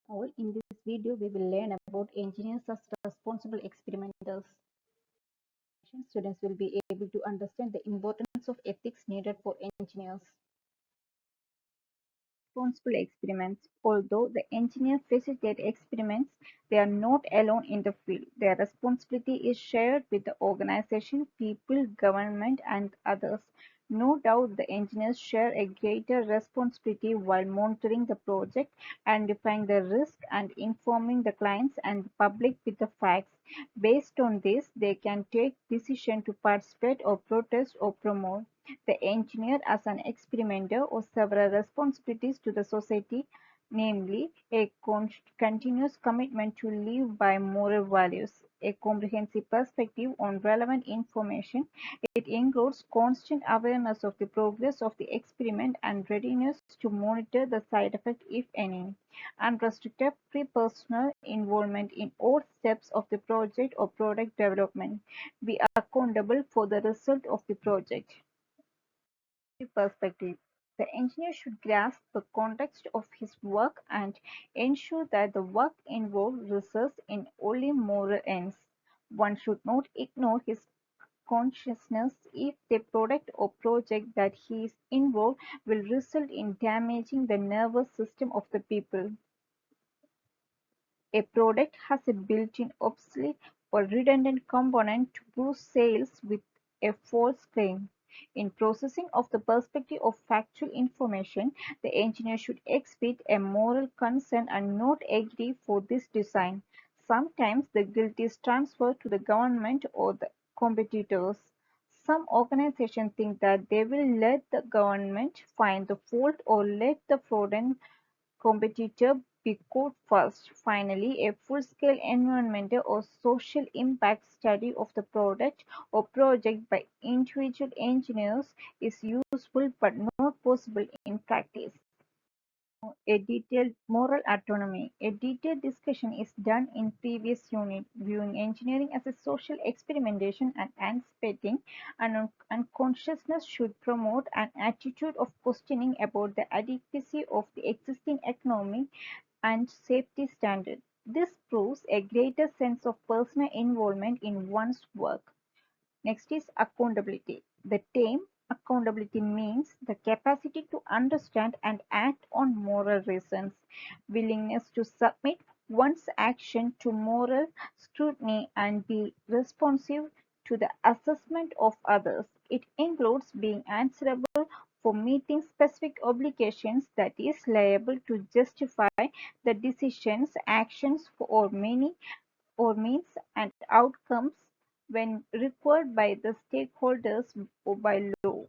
All in this video, we will learn about engineers as responsible experimenters. Students will be able to understand the importance of ethics needed for engineers. Responsible experiments. Although the engineers facilitate experiments, they are not alone in the field. Their responsibility is shared with the organization, people, government, and others. No doubt the engineers share a greater responsibility while monitoring the project, identifying the risk, and informing the clients and the public with the facts. Based on this, they can take decision to participate or protest or promote. The engineer as an experimenter owes several responsibilities to the society, namely a continuous commitment to live by moral values, a comprehensive perspective on relevant information. It includes constant awareness of the progress of the experiment and readiness to monitor the side effect if any. Unrestricted personal involvement in all steps of the project or product development. Be accountable for the result of the project. Perspective. The engineer should grasp the context of his work and ensure that the work involved results in only moral ends. One should not ignore his consciousness if the product or project that he is involved will result in damaging the nervous system of the people. A product has a built-in obsolete or redundant component to boost sales with a false claim. In processing of the perspective of factual information, the engineer should exhibit a moral concern and not agree for this design. Sometimes the guilt is transferred to the government or the competitors. Some organizations think that they will let the government find the fault or let the fraudulent competitor be caught first. Finally, a full-scale environmental or social impact study of the product or project by individual engineers is useful but not possible in practice. A detailed moral autonomy. A detailed discussion is done in previous unit, viewing engineering as a social experimentation and anticipating unconsciousness should promote an attitude of questioning about the adequacy of the existing economic and safety standard. This proves a greater sense of personal involvement in one's work. Next is accountability. The term accountability means the capacity to understand and act on moral reasons, willingness to submit one's action to moral scrutiny and be responsive to the assessment of others. It includes being answerable for meeting specific obligations, that is, liable to justify the decisions, actions, or means and outcomes when required by the stakeholders or by law.